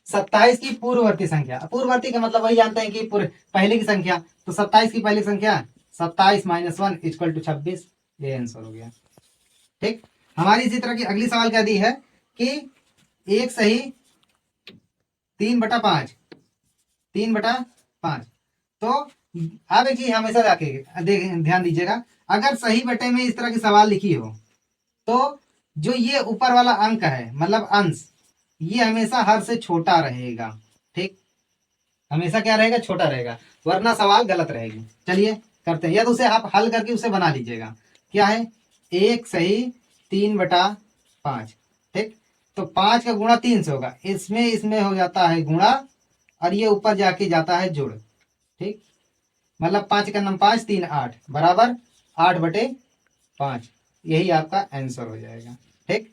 27 की पूर्ववर्ती संख्या, पूर्ववर्ती का मतलब वही जानते हैं कि पहले की संख्या, तो 27 की पहली संख्या 27 माइनस 1 इक्वल टू 26, ये आंसर हो गया। ठीक, हमारी इसी तरह की अगली सवाल क्या दी है कि एक सही 3/5, 3/5। तो अब एक चीज हमेशा ध्यान दीजिएगा, अगर सही बटे में इस तरह की सवाल लिखी हो तो जो ये ऊपर वाला अंक है मतलब अंश, ये हमेशा हर से छोटा रहेगा। ठीक, हमेशा क्या रहेगा, छोटा रहेगा, वरना सवाल गलत रहेगी। चलिए करते हैं, या तो उसे आप हल करके उसे बना लीजिएगा। क्या है, एक सही 3/5। ठीक, तो 5 का गुणा 3 से होगा, इसमें इसमें हो जाता है गुणा और ये ऊपर जाके जाता है जुड़। ठीक, मतलब 5 का नम 5, 3 8 बराबर 8/5, यही आपका आंसर हो जाएगा। ठीक,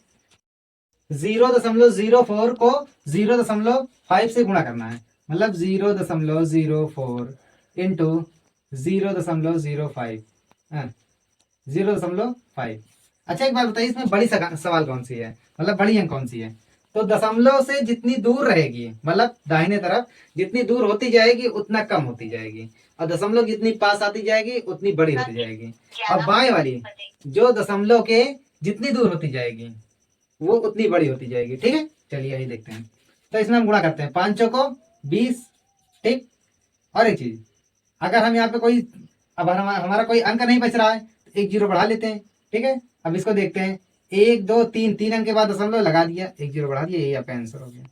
0.04 को 0.5 से गुणा करना है, मतलब 0.04 इंटू 0.05, 0.5। अच्छा एक बात बताइए, इसमें बड़ी सवाल कौन सी है, मतलब बड़ी अंक कौन सी है? तो दशमलव से जितनी दूर रहेगी, मतलब दाहिने तरफ जितनी दूर होती जाएगी उतना कम होती जाएगी, और दशमलव जितनी पास आती जाएगी उतनी बड़ी होती जाएगी। और बाएं वाली जो दशमलव के जितनी दूर होती जाएगी वो उतनी बड़ी होती जाएगी। ठीक है, चलिए यही देखते हैं। तो इसमें हम गुणा करते हैं, 5 चौको 20। ठीक, और एक चीज, अगर हम यहाँ पे कोई, अब हमारा कोई अंक नहीं बच रहा है तो एक जीरो बढ़ा लेते हैं। ठीक है, अब इसको देखते हैं, 1 2 3, 3 अंक के बाद दशमलव लगा दिया, एक जीरो बढ़ा दिया, यही आपका आंसर हो गया।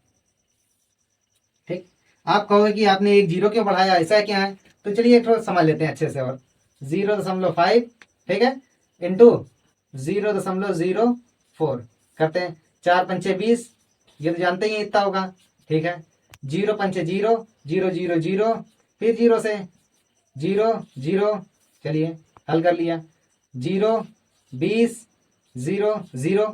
ठीक, आप कहोगे कि आपने एक जीरो क्यों बढ़ाया, ऐसा क्या है? तो चलिए थोड़ा समझ लेते हैं अच्छे से। और 0.5, ठीक है, इंटू 0.04 करते हैं, 4 पंचे 20, ये तो जानते ही इतना होगा। ठीक है, 0 पंचे 0, 0 0 0, फिर 0 से 0 0, चलिए हल कर लिया, 0 20 0 0,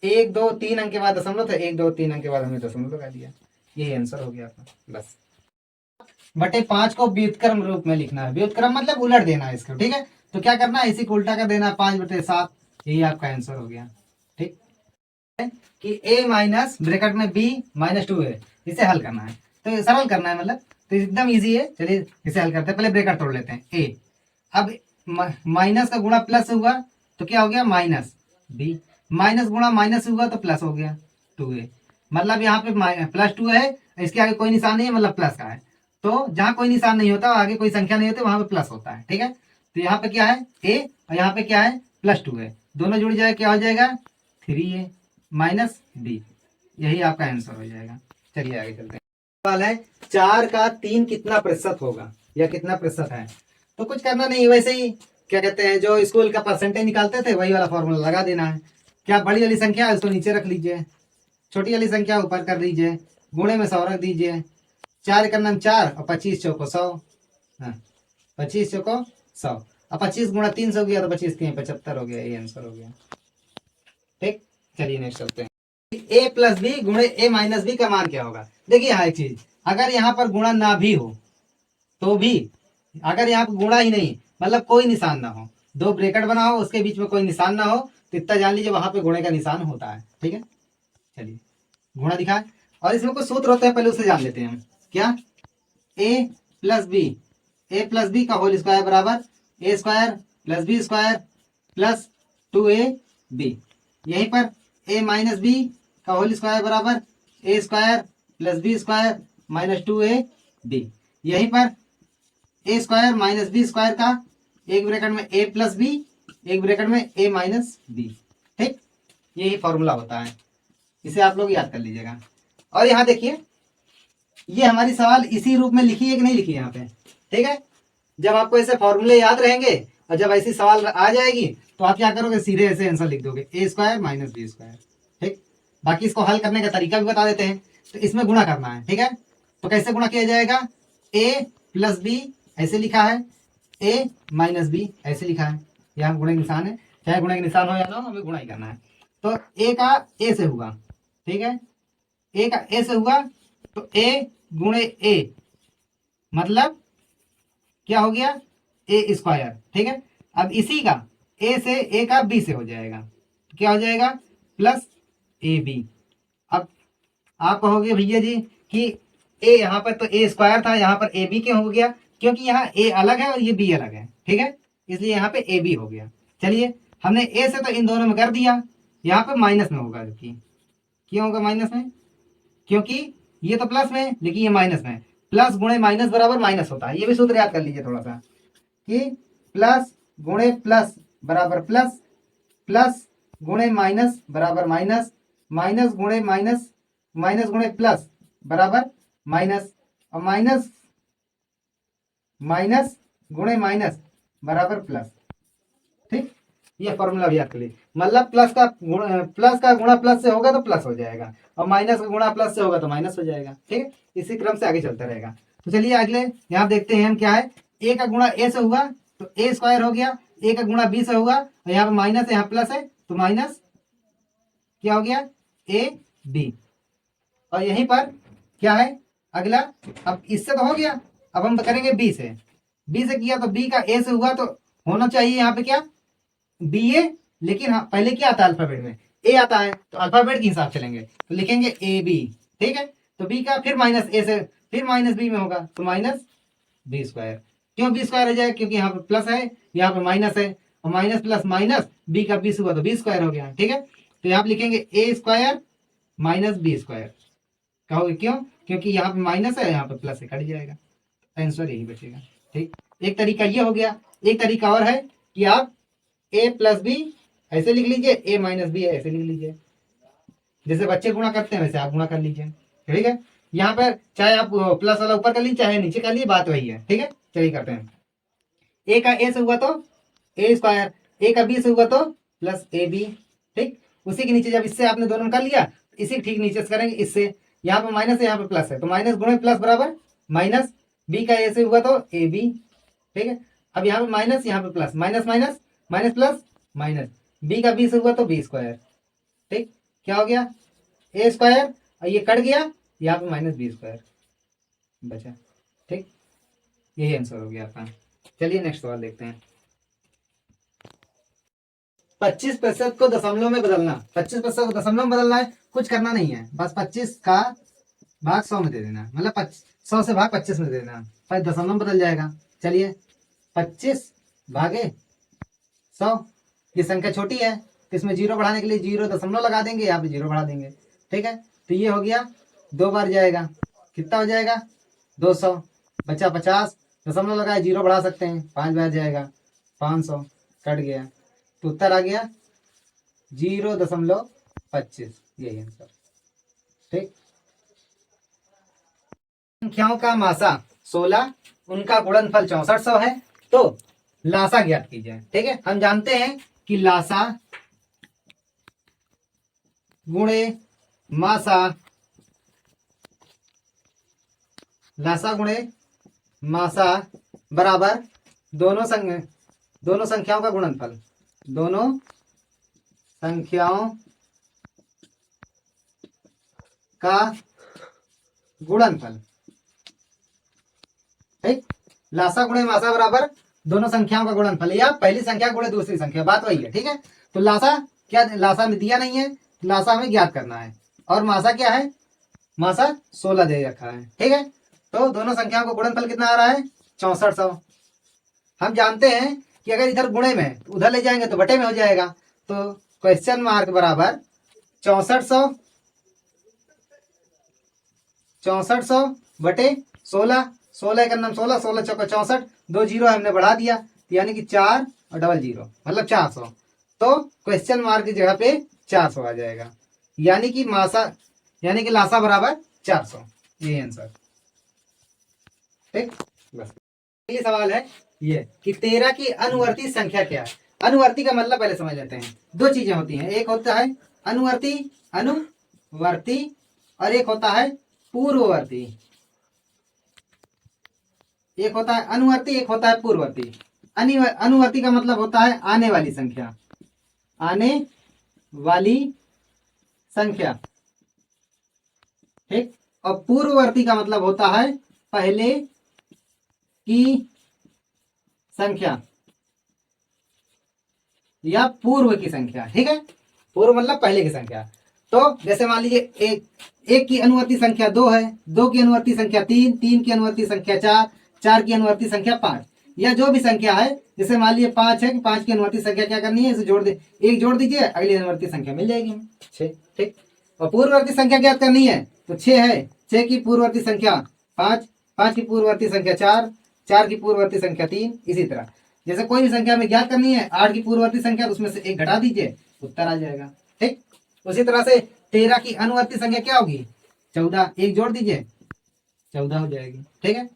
1 2 3 अंक के बाद दशमलव था, 1 2 3 अंक के बाद हमने दशमलव लगा दिया, यही आंसर हो गया आपका। बस बटे 5 को व्युत्क्रम रूप में लिखना है, व्युत्क्रम मतलब उलट देना है इसको। ठीक है, तो क्या करना है, इसी को उल्टा कर देना है, 5/7, यही आपका आंसर हो गया। ठीक है, कि a माइनस ब्रैकेट में b माइनस 2 है, इसे हल करना है, तो सरल करना है, मतलब तो एकदम इजी है। चलिए इसे हल करते हैं, पहले ब्रैकेट तोड़ लेते हैं, a, अब माइनस का गुणा प्लस हुआ तो क्या हो गया, माइनस b, माइनस गुणा माइनस हुआ तो प्लस हो गया 2a, मतलब यहाँ पे +2 है, इसके आगे कोई निशान नहीं है, मतलब प्लस का है। तो जहां कोई निशान नहीं होता, आगे कोई संख्या नहीं होती, वहां पे प्लस होता है। ठीक है, तो यहाँ पे क्या है a और यहाँ पे क्या है +2 है, दोनों जुड़ जाए क्या हो जाएगा 3a माइनस b, यही आपका आंसर हो जाएगा। चलिए आगे चलते हैं। सवाल है 4 का 3 कितना प्रतिशत होगा, या कितना प्रतिशत है? तो कुछ करना नहीं, वैसे ही क्या कहते हैं, जो स्कूल का परसेंटेज निकालते थे वही वाला फॉर्मूला लगा देना है। क्या बड़ी वाली संख्या है उसको नीचे रख लीजिए, छोटी वाली संख्या ऊपर कर लीजिए, गुणे में 100 रख दीजिए, 4 का नाम 4 और 25 चौको 100, 25 चौको 100, और 25 गुणा 3 हो गया, तो 25 3 75 हो गया, ये आंसर हो गया। ठीक, चलिए नेक्स्ट चलते हैं। a प्लस बी गुणे a माइनस बी का मान क्या होगा? देखिए यहाँ एक चीज, अगर यहाँ पर गुणा ना भी हो तो भी, अगर यहाँ पर गुणा ही नहीं मतलब कोई निशान ना हो, दो ब्रैकेट बना हो उसके बीच में कोई निशान ना हो, तो इतना जान लीजिए वहां पे गुणे का निशान होता है। ठीक है, चलिए गुणा दिखाए, और इसमें कुछ सूत्र होते हैं, पहले उसे जान लेते हैं हम। क्या, a प्लस बी का होल स्क्वायर बराबर a² plus b² plus 2ab, यहीं पर a माइनस बी का होल स्क्वायर बराबर a² plus b² minus 2ab, यहीं पर a² माइनस b² का एक ब्रैकेट में a प्लस बी, एक ब्रैकेट में a माइनस बी। ठीक, यही फॉर्मूला होता है, इसे आप लोग याद कर लीजिएगा। और यहाँ देखिए, ये हमारी सवाल इसी रूप में लिखी है कि नहीं लिखी यहाँ पे? ठीक है, जब आपको ऐसे फॉर्मूले याद रहेंगे और जब ऐसी सवाल आ जाएगी तो आप क्या करोगे, सीधे ऐसे आंसर लिख दोगे, a² माइनस b²। ठीक, बाकी इसको हल करने का तरीका भी बता देते हैं। तो इसमें गुणा करना है, ठीक है, तो कैसे गुणा किया जाएगा, a प्लस बी ऐसे लिखा है, a माइनस बी ऐसे लिखा है, यहाँ गुणे निशान है, चाहे गुणे का निशान हो या ना हो, हमें गुणा ही करना है। तो a का a से हुआ, ठीक है, a का a से हुआ तो a गुणे a मतलब क्या हो गया, a²। ठीक है, अब इसी का a से a का b से हो जाएगा, तो क्या हो जाएगा, प्लस ab। अब आप कहोगे भैया जी कि ए यहाँ पर तो ए स्क्वायर था, यहाँ पर ए बी क्यों हो गया? क्योंकि यहाँ ए अलग है और ये बी अलग है, ठीक है, इसलिए यहाँ पे ए बी हो गया। चलिए हमने ए से तो इन दोनों में कर दिया, यहाँ पे माइनस में होगा, जबकि क्यों होगा माइनस में? क्योंकि ये तो प्लस में है लेकिन ये माइनस में है। प्लस गुणे माइनस बराबर माइनस होता है, ये भी सूत्र याद कर लीजिए थोड़ा सा, कि प्लस गुणे प्लस बराबर प्लस, प्लस गुणे माइनस बराबर माइनस, माइनस गुणे माइनस, माइनस गुणे प्लस बराबर माइनस, और माइनस माइनस गुणे माइनस बराबर प्लस। ठीक, ये फॉर्मूला भी याद कर लीजिए। मतलब प्लस का गुणा प्लस से होगा तो प्लस हो जाएगा, और माइनस का गुणा प्लस से होगा तो माइनस हो जाएगा। ठीक है, इसी क्रम से आगे चलता रहेगा। तो चलिए अगले यहाँ देखते हैं हम क्या है। ए का गुणा ए से हुआ तो ए स्क्वायर हो गया, ए का गुणा बी से हुआ, और यहाँ पे माइनस है यहाँ प्लस है तो माइनस क्या हो गया, ए बी। और यहीं पर क्या है अगला, अब इससे तो हो गया, अब हम करेंगे बी से। बी से किया तो बी का ए से हुआ तो होना चाहिए यहाँ पे क्या, बी ए, लेकिन हाँ पहले क्या आता है अल्फाबेट में, ए आता है, तो अल्फाबेट के हिसाब चलेंगे तो लिखेंगे ए बी। ठीक है, तो बी का फिर माइनस ए से फिर माइनस बी में होगा तो माइनस बी स्क्वायर। क्यों बी स्क्वायर हो जाए? क्योंकि यहाँ पे प्लस है, यहाँ पे माइनस है, और माइनस प्लस माइनस बी का बी से हुआ तो बी स्क्वायर हो गया। ठीक है, तो यहाँ पे लिखेंगे ए स्क्वायर माइनस बी स्क्वायर। कहोगे क्यों? क्योंकि यहाँ पे माइनस है, यहाँ पे प्लस है, कट जाएगा, आंसर यही बचेगा। ठीक, एक तरीका ये हो गया। एक तरीका और है कि आप ए प्लस बी ऐसे लिख लीजिए, ए माइनस बी ऐसे लिख लीजिए, जैसे बच्चे गुणा करते हैं वैसे आप गुणा कर लीजिए। ठीक है, यहाँ पर चाहे आप प्लस वाला ऊपर कर लीजिए चाहे नीचे कर लीजिए, बात वही है। ठीक है, चलिए करते हैं। ए का ए से हुआ तो ए स्क्वायर, ए का बी से हुआ तो प्लस ए बी। ठीक, उसी के नीचे जब इससे आपने दोनों कर लिया, इसी ठीक नीचे से करेंगे इससे, यहाँ पे माइनस है यहाँ पे प्लस है तो माइनस गुणे प्लस बराबर माइनस, बी का ए से हुआ तो ए बी। ठीक है, अब यहाँ पे माइनस यहाँ पे plus, minus minus minus plus minus, B का बी से हुआ तो बी स्क्वायर। ठीक, क्या हो गया, ए स्क्वायर, और ये कट गया, यहाँ पे माइनस बी स्क्वायर बचा। ठीक, यही आंसर हो गया आपका। चलिए नेक्स्ट सवाल देखते हैं। 25% को दशमलव में बदलना। 25% को दशमलव में बदलना है, कुछ करना नहीं है, बस 25 का भाग 100 में दे देना, मतलब 100 से भाग 25 में दे देना, फिर दशमलव बदल जाएगा। चलिए 25 भागे 100, ये संख्या छोटी है तो इसमें जीरो बढ़ाने के लिए जीरो दशमलव लगा देंगे, यहाँ पे जीरो बढ़ा देंगे। ठीक है, तो ये हो गया, 2 बार जाएगा, कितना हो जाएगा 200, बचा 50, दशमलव लगाए जीरो बढ़ा सकते हैं, 5 बार जाएगा 500, कट गया, तो उत्तर आ गया 0.25, यही आंसर। ठीक, संख्याओं का मासा 16, उनका गुणनफल 6400 है, तो लासा ज्ञात कीजिए। ठीक है, हम जानते हैं कि लासा गुणे मासा, लासा गुणे मासा बराबर दोनों संख्याओं का गुणनफल, दोनों संख्याओं का गुणनफल। ठीक, लासा गुणे मासा बराबर दोनों संख्याओं का गुणनफल, या पहली संख्या गुणे दूसरी संख्या, बात वही है। ठीक है, तो लासा क्या, लासा में दिया नहीं है, लासा हमें ज्ञात करना है, और मासा क्या है, मासा 16 दे रखा है। ठीक है, तो दोनों संख्याओं का गुणनफल कितना आ रहा है 6400। हम जानते हैं कि अगर इधर गुणे में तो उधर ले जाएंगे तो बटे में हो जाएगा, तो क्वेश्चन मार्क बराबर 6400 बटे 16, 16 का नाम 16, 16 चौका 64, 2 जीरो हमने बढ़ा दिया, तो यानी कि 4 और डबल जीरो मतलब 400, तो क्वेश्चन मार्क की जगह पे 400 आ जाएगा, यानी कि मासा, यानी कि लासा बराबर 400, ये आंसर। ठीक, बस ये सवाल है ये कि 13 की अनुवर्ती संख्या क्या है। अनुवर्ती का मतलब पहले समझ लेते हैं। 2 चीजें होती हैं, एक होता है अनुवर्ती, अनुवर्ती, और एक होता है पूर्ववर्ती। एक होता है अनुवर्ती, एक होता है पूर्ववर्ती। अनुवर्ती का मतलब होता है आने वाली संख्या, आने वाली संख्या। ठीक, और पूर्ववर्ती का मतलब होता है पहले की संख्या या पूर्व की संख्या। ठीक है, पूर्व मतलब पहले की संख्या। तो जैसे मान लीजिए एक की अनुवर्ती संख्या 2 है, 2 की अनुवर्ती संख्या 3, 3 की अनुवर्ती संख्या 4, 4 की अनुवर्ती संख्या 5, या जो भी संख्या है, जैसे मान लीजिए 5 है, 5 की अनुवर्ती संख्या क्या करनी है, इसे जोड़ दे, एक जोड़ दीजिए, अगली अनुवर्ती संख्या मिल जाएगी 6। ठीक, और पूर्ववर्ती संख्या ज्ञात करनी है, तो 6 है, 6 की पूर्ववर्ती संख्या 5, 5 की पूर्ववर्ती संख्या 4, 4 की पूर्ववर्ती संख्या 3, इसी तरह जैसे कोई भी संख्या में ज्ञात करनी है, 8 की पूर्ववर्ती संख्या, तो उसमें से एक घटा दीजिए, उत्तर आ जाएगा। ठीक, उसी तरह से 13 की अनुवर्ती संख्या क्या होगी, 14, एक जोड़ दीजिए, 14 हो जाएगी। ठीक है,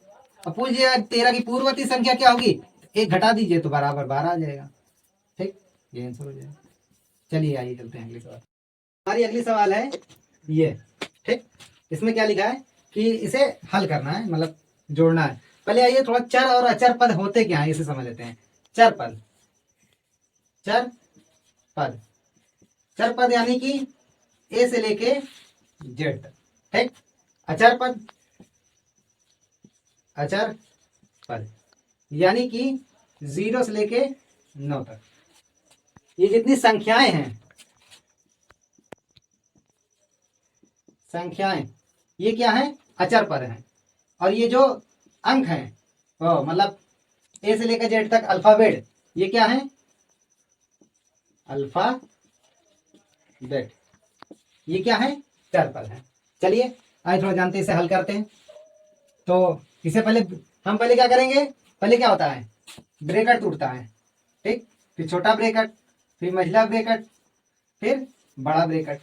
अब पूछिए 13 की पूर्ववर्ती संख्या क्या होगी, एक घटा दीजिए तो बराबर 12 आ जाएगा। ठीक, ये आंसर हो जाएगा। चलिए आइए चलते हैं अगली सवाल। हमारी अगली सवाल है ये। ठीक, इसमें क्या लिखा है कि इसे हल करना है, मतलब जोड़ना है। पहले आइए थोड़ा चर और अचर पद होते क्या है इसे समझ लेते हैं। चर पद, चर पद, चर पद यानी कि ए से लेके जेड तक। ठीक, अचर पद, अचर पद यानी कि 0 से लेके 9 तक। ये जितनी संख्याएं हैं, संख्याएं, ये क्या है, अचर पद हैं। और ये जो अंक हैं, वो मतलब ए से लेकर जेड तक अल्फाबेट, ये क्या है, अल्फाबेट, ये क्या है, चर पद है। चलिए आइए थोड़ा जानते हैं, इसे हल करते हैं। तो इसे पहले हम पहले क्या करेंगे, पहले क्या होता है, ब्रैकेट टूटता है। ठीक, फिर छोटा ब्रैकेट, फिर महिला ब्रैकेट, फिर बड़ा ब्रैकेट।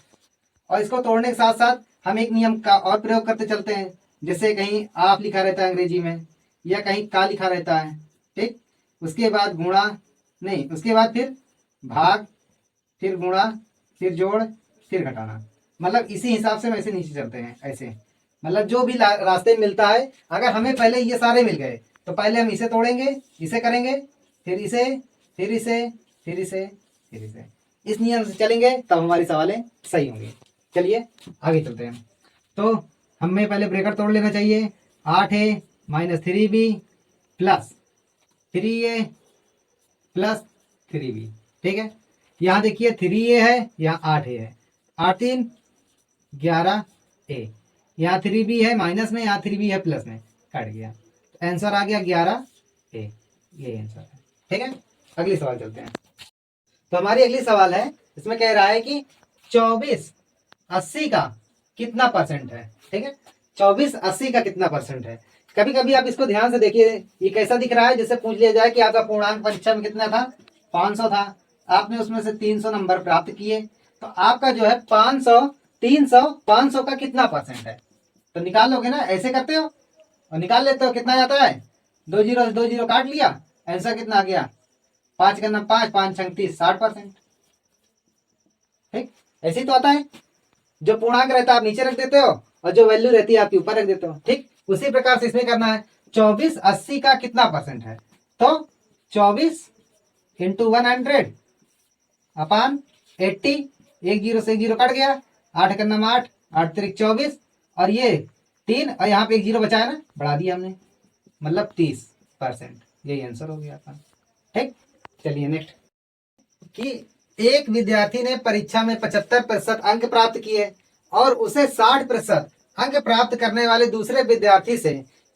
और इसको तोड़ने के साथ साथ हम एक नियम का और प्रयोग करते चलते हैं। जैसे कहीं आप लिखा रहता है अंग्रेजी में, या कहीं का लिखा रहता है। ठीक, उसके बाद गुणा, नहीं उसके बाद फिर भाग, फिर गुणा, फिर जोड़, फिर घटाना। मतलब इसी हिसाब से वैसे नीचे चलते हैं ऐसे। मतलब जो भी रास्ते मिलता है, अगर हमें पहले ये सारे मिल गए तो पहले हम इसे तोड़ेंगे, इसे करेंगे, फिर इसे, फिर इसे, फिर इसे, फिर इसे, इस नियम से चलेंगे तब हमारी सवालें सही होंगी। चलिए आगे चलते हैं। तो हमें पहले ब्रैकेट तोड़ लेना चाहिए। 8a minus 3b plus 3a plus 3b। ठीक है, यहाँ देखिए 3a है, यहाँ 8a है, 8 3 11a, यहाँ 3b है माइनस में, यहाँ 3b है प्लस में, कट गया, तो आंसर आ गया 11a। ये आंसर है। ठीक है, अगली सवाल चलते हैं। तो हमारी अगली सवाल है, इसमें कह रहा है कि 24 80 का कितना परसेंट है। ठीक है, 24 80 का कितना परसेंट है। कभी कभी आप इसको ध्यान से देखिए, ये कैसा दिख रहा है, जैसे पूछ लिया जाए कि आपका पूर्णांक परीक्षा में कितना था, 500 था, आपने उसमें से 300 नंबर प्राप्त किए, तो आपका जो है 500, 300, 500 का कितना परसेंट है। तो निकाल लोगे ना, ऐसे करते हो और निकाल लेते हो, कितना जाता है, 2 जीरो 2 जीरो काट लिया, आंसर कितना आ गया, 5 करना 5, 5 छंग 30, 60%। ठीक, ऐसे ही तो आता है, जो पूर्णांक रहता है आप नीचे रख देते हो, और जो वैल्यू रहती है आपके ऊपर रख देते हो। ठीक, उसी प्रकार से इसमें करना है। 24 80 का कितना परसेंट है, तो 24 इंटू 100 अपान 80, एक जीरो से एक जीरो कट गया, 8 करना 8, 8 तिरिक 24, और ये 3, और यहाँ पे एक जीरो बचा है ना, बढ़ा दिया हमने, मतलब 30%। यही आंसर हो गया आपका। ठीक, चलिए नेक्स्ट, कि एक विद्यार्थी ने परीक्षा में 75% अंक प्राप्त किए और उसे 60% अंक प्राप्त करने वाले दूसरे विद्यार्थी से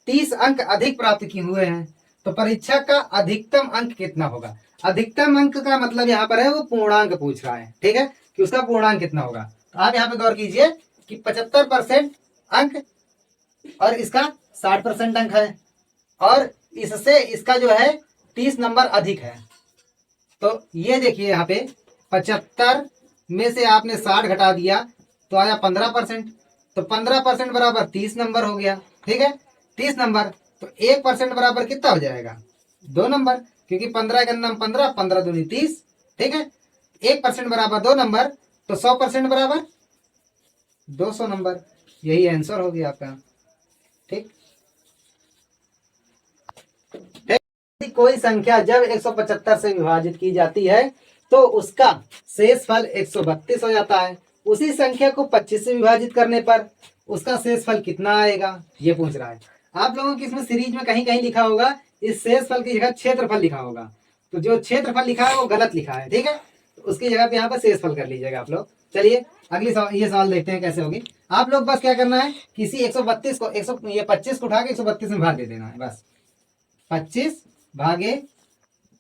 30 अंक अधिक प्राप्त किए हुए हैं, तो परीक्षा का अधिकतम अंक कितना होगा। अधिकतम अंक का मतलब यहाँ पर है वो पूर्णांक पूछ रहा है। ठीक है, कि उसका पूर्णांक कितना होगा। तो आप यहाँ पे गौर कीजिए कि 75% अंक और इसका 60% अंक है, और इससे इसका जो है 30 नंबर अधिक है। तो ये देखिए यहाँ पे 75 में से आपने 60 घटा दिया तो आया 15%, तो 15% बराबर 30 नंबर हो गया। ठीक है, 30 नंबर, तो 1% बराबर कितना हो जाएगा, 2 नंबर, क्योंकि 15 का नाम 15, 15 दूनी 30। ठीक है, 1% बराबर 2 नंबर, तो 100% बराबर 200 नंबर। यही आंसर हो गया आपका। ठीक, कोई संख्या जब 175 से विभाजित की जाती है तो उसका शेष फल 132 हो जाता है। उसी संख्या को 25 से विभाजित करने पर उसका शेष फल कितना आएगा, ये पूछ रहा है। आप लोगों की इसमें सीरीज में कहीं कहीं लिखा होगा, इस शेष फल की जगह क्षेत्रफल लिखा होगा, तो जो क्षेत्रफल लिखा है वो गलत लिखा है। ठीक है, तो उसकी जगह पे यहाँ पर शेष फल कर लीजिएगा आप लोग। चलिए अगली सवाल, ये सवाल देखते हैं कैसे होगी। आप लोग बस क्या करना है, किसी 132 को 100 ये 25 को उठा के 132 में भाग दे देना है बस। 25 भागे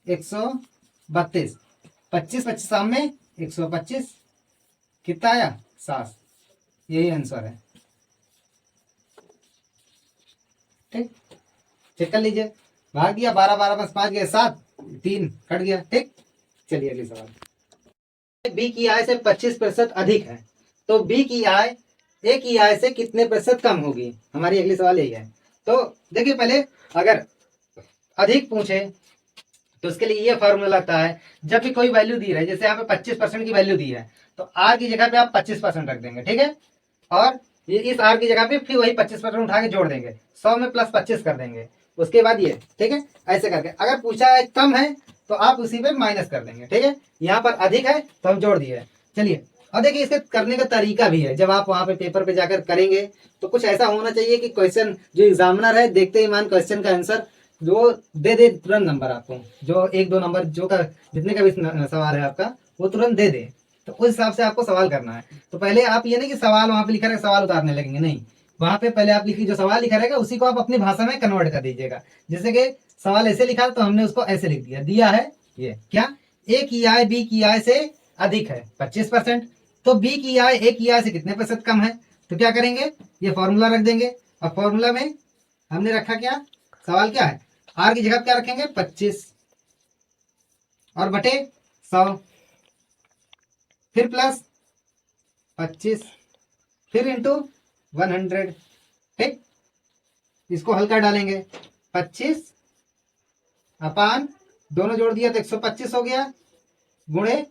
132, 25 25 साम में 125, कितना आया 7, यही आंसर है। ठीक, चेक कर लीजिए, भाग दिया 12 12 बस 5 गए 7, 3 कट गया। ठीक, चलिए अगले सवाल। बी की आय से 25% अधिक है तो बी की आय ए की आय से कितने प्रतिशत कम होगी, हमारी अगली सवाल यही है। तो देखिए पहले अगर अधिक पूछे तो उसके लिए ये फॉर्मूला लगता है, जब भी कोई वैल्यू दी है, जैसे यहाँ पे 25% की वैल्यू दी है तो आर की जगह पे आप 25% रख देंगे, ठीक है, और ये इस आर की जगह पे फिर वही 25% उठा के जोड़ देंगे, 100 में प्लस 25 कर देंगे, उसके बाद ये, ठीक है, ऐसे करके। अगर पूछा है कम है तो आप उसी पे माइनस कर देंगे, ठीक है। यहाँ पर अधिक है तो हम जोड़ दिए। चलिए और देखिए इसके करने का तरीका भी है, जब आप वहां पे पेपर पे जाकर करेंगे तो कुछ ऐसा होना चाहिए कि क्वेश्चन जो एग्जामिनर है देखते ही मान क्वेश्चन का आंसर जो दे तुरंत नंबर आपको, जो 1 2 नंबर जो का जितने का भी सवाल है आपका वो तुरंत दे दे, तो उस हिसाब से आपको सवाल करना है। तो पहले आप ये नहीं कि सवाल वहां पे लिखा रहेगा सवाल उतारने लगेंगे, नहीं, वहां पे पहले आप लिखिए जो सवाल लिखा रहेगा उसी को आप अपनी भाषा में कन्वर्ट कर दीजिएगा। जैसे कि सवाल ऐसे लिखा तो हमने उसको ऐसे लिख दिया, दिया है ये क्या, ए की आय बी की आय से अधिक है 25%, तो बी की आय ए की आय से कितने प्रतिशत कम है, तो क्या करेंगे, ये फॉर्मूला रख देंगे। और फॉर्मूला में हमने रखा क्या, सवाल क्या है, आर की जगह क्या रखेंगे 25 और बटे 100, फिर प्लस 25, फिर इंटू 100। ठीक, इसको हल्का डालेंगे, 25 अपान दोनों जोड़ दिया तो 125 हो गया, गुणे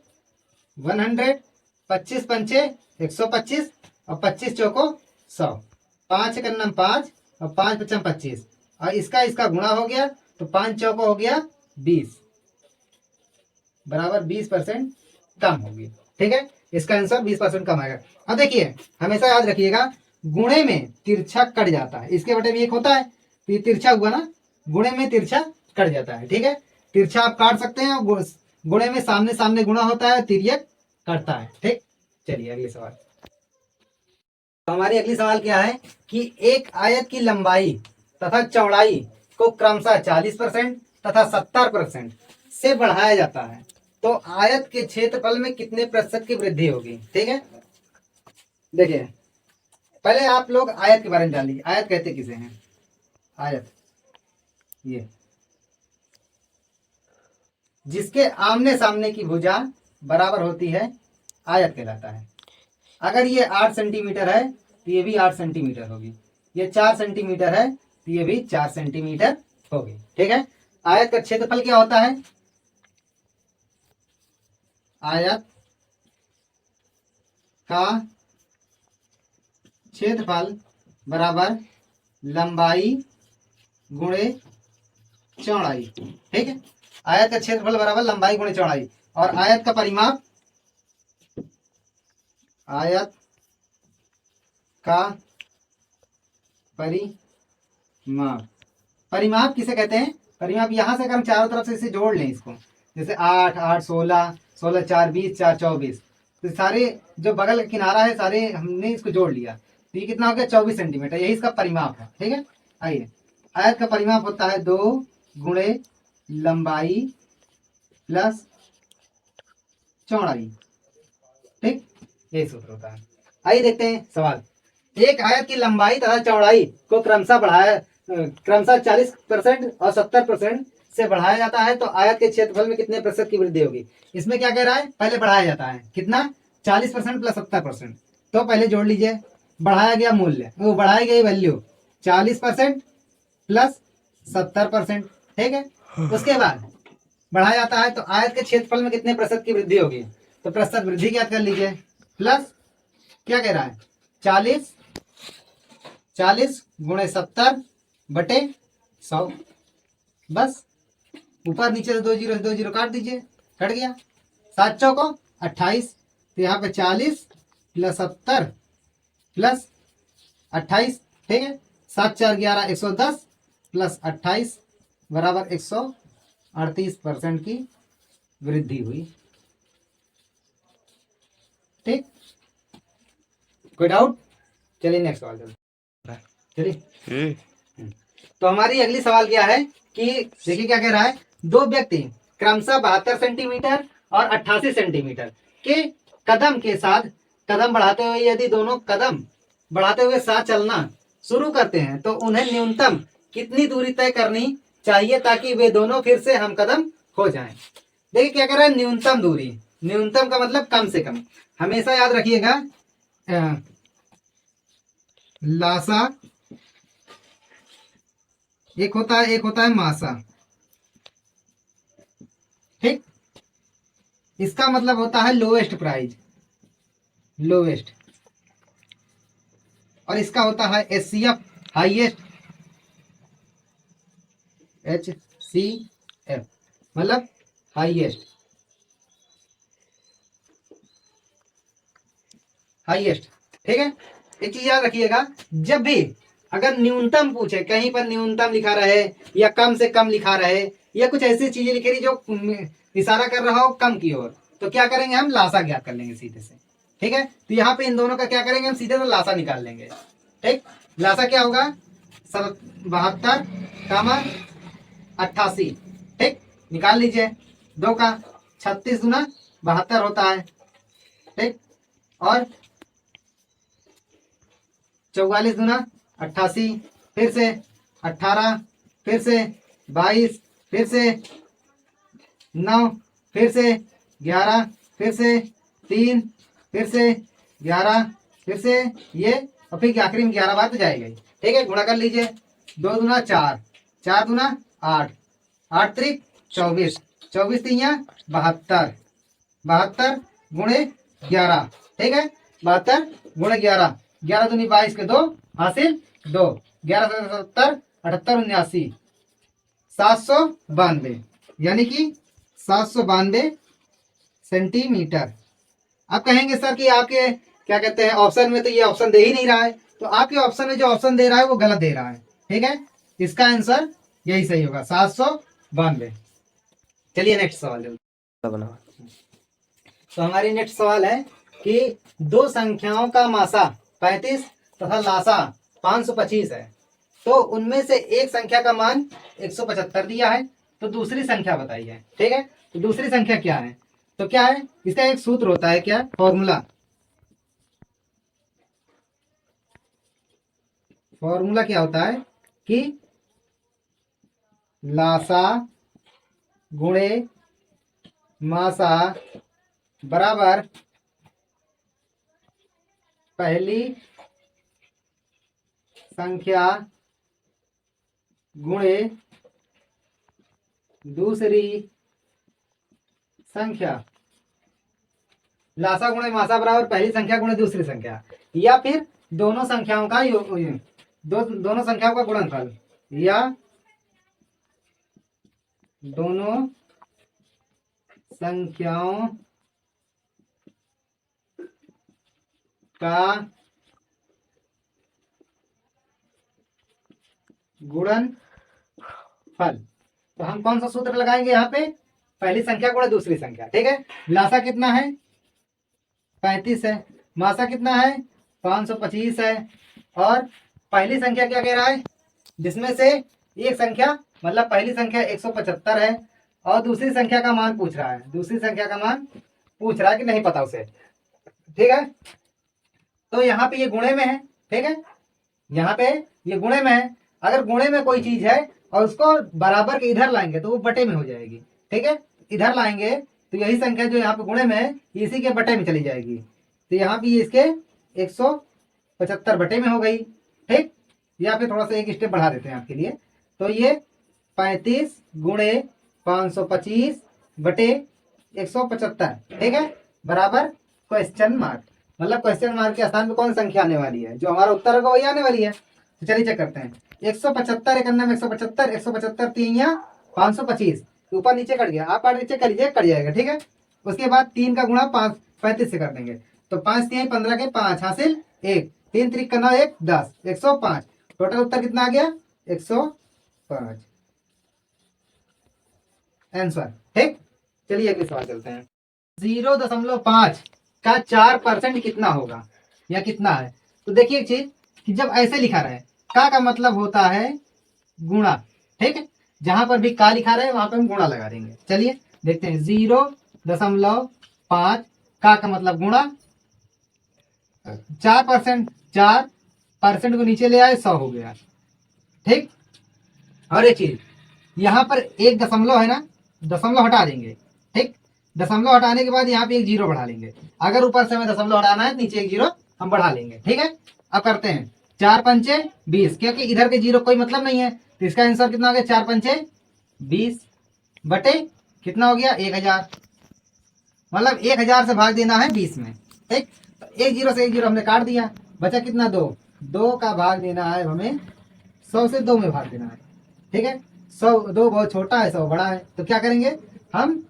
100, 25 पंचे 125 और 25 चौको 100, 5 का नाम 5 और 5 पचम 25 और इसका इसका गुणा हो गया तो 5 चौको हो गया 20, बराबर 20% कम होगी। ठीक है, इसका आंसर 20% कम आएगा। अब देखिए हमेशा याद रखिएगा गुणे में तिरछा कट जाता है, इसके बटे भी एक होता है तो ये तिरछा हुआ ना, गुणे में तिरछा कट जाता है। ठीक है, तिरछा आप काट सकते हैं, गुणे में सामने सामने गुणा होता है, तिर्यक कटता है। ठीक, चलिए अगली सवाल। तो हमारी अगली सवाल क्या है कि एक आयत की लंबाई तथा चौड़ाई को क्रमशः 40% तथा 70% से बढ़ाया जाता है तो आयत के क्षेत्रफल में कितने प्रतिशत की वृद्धि होगी। ठीक है, देखिए पहले आप लोग आयत के बारे में जान लीजिए, आयत कहते किसे हैं, आयत ये जिसके आमने सामने की भुजा बराबर होती है आयत कहलाता है। अगर ये 8 सेंटीमीटर है तो ये भी 8 सेंटीमीटर होगी, ये 4 सेंटीमीटर है तो ये भी 4 सेंटीमीटर होगी। ठीक है, आयत का क्षेत्रफल क्या होता है, आयत का क्षेत्रफल बराबर लंबाई गुणे चौड़ाई। ठीक है, आयत का क्षेत्रफल बराबर लंबाई गुणे चौड़ाई, और आयत का परिमाप, आयत का परिमाप, परिमाप किसे कहते हैं, परिमाप यहां से अगर हम चारों तरफ से इसे जोड़ लें इसको, जैसे 8 8 16 16 4 20 4 24, तो सारे जो बगल किनारा है सारे हमने इसको जोड़ लिया तो ये कितना हो गया 24 सेंटीमीटर, यही इसका परिमाप है। ठीक है, आइए आयत का परिमाप होता है 2 गुणे लंबाई प्लस चौड़ाई। ठीक, यही सूत्र होता है। आइए देखते हैं सवाल। एक आयत की लंबाई तथा चौड़ाई को क्रमशः 40% और 70% से बढ़ाया जाता है तो आयत के क्षेत्रफल में कितने प्रतिशत की वृद्धि होगी। इसमें क्या कह रहा है, पहले बढ़ाया जाता है कितना 40% प्लस 70%, तो पहले जोड़ लीजिए, बढ़ाया गया मूल्य वो बढ़ाई गई वैल्यू 40% प्लस 70%। ठीक है, उसके बाद बढ़ाया जाता है तो आयत के क्षेत्रफल में कितने प्रतिशत की वृद्धि होगी, तो प्रतिशत वृद्धि क्या कर लीजिए, प्लस क्या कह रहा है 40 गुणे 70 बटे 100, बस ऊपर नीचे से 2 जीरो काट दीजिए, कट गया, 7 चौको 28, तो यहाँ पे 40 प्लस 70 प्लस 28। ठीक है, 7 4 11 110 प्लस 28 बराबर 138% की वृद्धि हुई। ठीक, कोई डाउट, चलिए नेक्स्ट सवाल चलते हैं। चलिए तो हमारी अगली सवाल क्या है कि देखिए क्या कह रहा है, दो व्यक्ति क्रमशः 72 सेंटीमीटर और 88 सेंटीमीटर के कदम के साथ कदम बढ़ाते हुए यदि दोनों कदम बढ़ाते हुए साथ चलना शुरू करते हैं तो उन्हें न्यूनतम कितनी दूरी तय करनी चाहिए ताकि वे दोनों फिर से हम कदम हो जाएं। देखिए क्या कह रहा है, न्यूनतम दूरी, न्यूनतम का मतलब कम से कम। हमेशा याद रखिएगा लासा एक होता है मासा, ठीक। इसका मतलब होता है लोएस्ट प्राइस, लोएस्ट, और इसका होता है एचसीएफ, हाईएस्ट, HCF मतलब हाईएस्ट, हाईएस्ट, ठीक है। एक चीज याद रखिएगा, जब भी अगर न्यूनतम पूछे, कहीं पर न्यूनतम लिखा रहे या कम से कम लिखा रहे या कुछ ऐसी चीजें लिखी रही जो इशारा कर रहा हो कम की ओर, तो क्या करेंगे हम, लासा ज्ञात कर लेंगे सीधे से, ठीक है। तो यहाँ पे इन दोनों का क्या करेंगे हम, सीधे से लासा निकाल लेंगे, ठीक। लासा क्या होगा, 72 कामा 88, ठीक, निकाल लीजिए। दो का 36 गुना 72 होता है, ठीक, और 44 गुना 88, फिर से 18, फिर से 22, फिर से 9, फिर से 11, फिर से 3, फिर से 11, फिर से ये, और फिर आखिरी में 11 बार तो जाएगा, ठीक है। गुणा कर लीजिए, 2 दूना 4, 4 दूना 8, 8 त्रिक 24, 24 तीया 72, 72 गुणे 11, ठीक है। 72 गुणे 11, 11 दूनी 22 के 2 हासिल 2, 11 77 78 79, 792, यानी कि 792 सेंटीमीटर। आप कहेंगे सर कि आपके क्या कहते हैं ऑप्शन में तो ये ऑप्शन दे ही नहीं रहा है, तो आपके ऑप्शन में जो ऑप्शन दे रहा है वो गलत दे रहा है, ठीक है। इसका आंसर यही सही होगा, 792। चलिए नेक्स्ट सवाल बना। तो हमारी नेक्स्ट सवाल है कि दो संख्याओं का मासा 35 तथा लासा 525 है, तो उनमें से एक संख्या का मान 175 दिया है, तो दूसरी संख्या बताइए, ठीक है। तो दूसरी संख्या क्या है, तो क्या है, इसका एक सूत्र होता है, क्या फॉर्मूला, फॉर्मूला क्या होता है कि लासा गुणे मासा बराबर पहली संख्या गुणे दूसरी संख्या। लासा गुणे मासा बराबर पहली संख्या गुणे दूसरी संख्या, या फिर दोनों संख्याओं का दोनों संख्याओं का गुणनफल, या दोनों संख्याओं का गुणनफल। तो हम कौन सा सूत्र लगाएंगे यहाँ पे, पहली संख्या गुणे दूसरी संख्या, ठीक है। लासा कितना है, 35 है, मासा कितना है, 525 है, और पहली संख्या क्या कह रहा है, जिसमें से एक संख्या मतलब पहली संख्या 175 है, और दूसरी संख्या का मान पूछ रहा है, दूसरी संख्या का मान पूछ रहा है कि नहीं पता उसे, ठीक है। तो यहाँ पे ये गुणे में है, ठीक है, यहाँ पे ये गुणे में है। अगर गुणे में कोई चीज है और उसको बराबर के इधर लाएंगे तो वो बटे में हो जाएगी, ठीक है। इधर लाएंगे तो यही संख्या जो यहाँ पे गुणे में है इसी के बटे में चली जाएगी, तो यहाँ पे इसके 175 बटे में हो गई, ठीक। या फिर थोड़ा सा एक स्टेप बढ़ा देते हैं आपके लिए, तो ये 35 गुणे 525 बटे 175, ठीक है, बराबर क्वेश्चन मार्क, मतलब क्वेश्चन मार्क के स्थान पे कौन संख्या आने वाली है, जो हमारा उत्तर होगा वही आने वाली है। तो चलिए चेक करते हैं, 175 एक अन्ना में 175, 175 3 या 525, ऊपर नीचे कट गया, आप काट नीचे कर लीजिए, कट जाएगा, ठीक है। उसके बाद 3 का गुणा 35 से कर देंगे, तो 5 3 15 के 5 हासिल 1, 3 3 का 9 1 10, 105, टोटल उत्तर कितना आ गया, 105 आंसर, ठीक। चलिए अगले सवाल चलते हैं, 0.5 का 4% कितना होगा या कितना है। तो देखिए एक चीज कि जब ऐसे लिखा रहे का मतलब होता है गुणा, ठीक है। जहां पर भी का लिखा रहे वहां पर हम गुणा लगा देंगे। चलिए देखते हैं 0.5 का मतलब गुणा 4%, 4% को नीचे ले आए 100 हो गया, ठीक। और एक चीज यहाँ पर एक दशमलव है ना, दशमलव हटा देंगे, ठीक। दशमलव हटाने के बाद यहाँ पे एक जीरो बढ़ा लेंगे। अगर ऊपर से हमें दशमलव हटाना है नीचे एक जीरो हम बढ़ा लेंगे, ठीक है। अब करते हैं 4×5 = 20, क्योंकि इधर के जीरो कोई मतलब नहीं है, तो इसका आंसर कितना हो गया 4×5 = 20 बटे कितना हो गया 1000, मतलब 1000 से भाग देना है 20 में, ठीक। तो एक जीरो से एक जीरो हमने काट दिया, बचा कितना 2, 2 का भाग देना है हमें 100 से 2 में भाग देना है, ठीक है। 100 2 बहुत छोटा है 100 बड़ा है, तो क्या करेंगे हम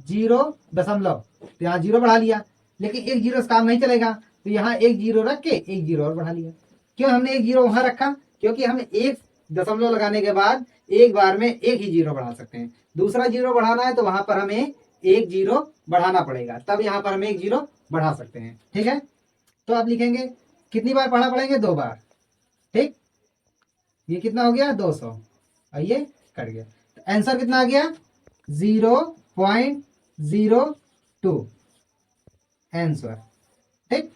0 तो यहाँ जीरो बढ़ा लिया, लेकिन एक जीरो से काम नहीं चलेगा, तो यहाँ एक जीरो रख के एक जीरो और बढ़ा लिया। क्यों हमने एक जीरो वहां रखा, क्योंकि हम एक दशमलव लगाने के बाद एक बार में एक ही जीरो बढ़ा सकते हैं। दूसरा जीरो बढ़ाना है तो वहां पर हमें एक जीरो बढ़ाना पड़ेगा, तब यहाँ पर हम एक जीरो बढ़ा सकते हैं, ठीक है। तो आप लिखेंगे कितनी बार पढ़ा पड़ेंगे 2 बार, ठीक। ये कितना हो गया 200 और ये कट गया, तो आंसर कितना आ गया 0.02 आंसर, ठीक।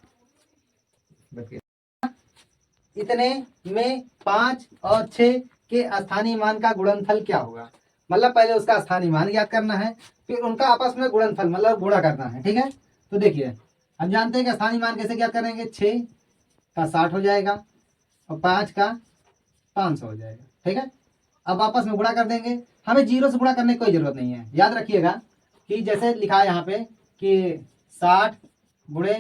इतने में 5 और 6 के स्थानीय मान का गुणनफल क्या होगा, मतलब पहले उसका स्थानीय मान ज्ञात करना है, फिर उनका आपस में गुणनफल मतलब गुणा करना है, ठीक है। तो देखिए हम जानते हैं कि स्थानीय मान कैसे ज्ञात करेंगे, 6 का 60 हो जाएगा और 5 का 500 हो जाएगा, ठीक है। अब आपस में गुणा कर देंगे, हमें जीरो से गुणा करने की कोई जरूरत नहीं है। याद रखिएगा कि जैसे लिखा है यहाँ पे कि 60 गुणे